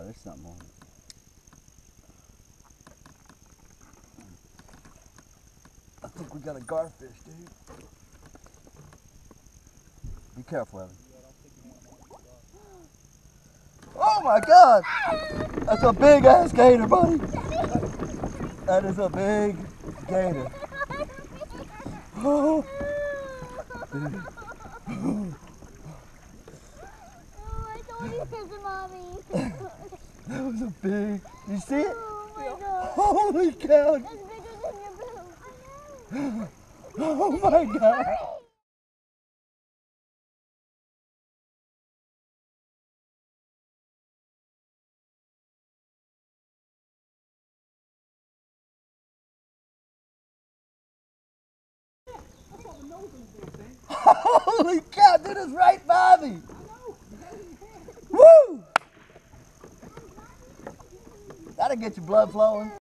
there's something on it. I think we got a garfish, dude. Be careful, Evan. Oh my God! That's a big ass gator, buddy. That is a big gator. Oh, dude. I told you to Mommy. That was a big. You see it? Oh my God. Holy cow! That's bigger than your boob. Oh my God! Holy cow, dude, it's right by me! Woo! That'll get your blood flowing.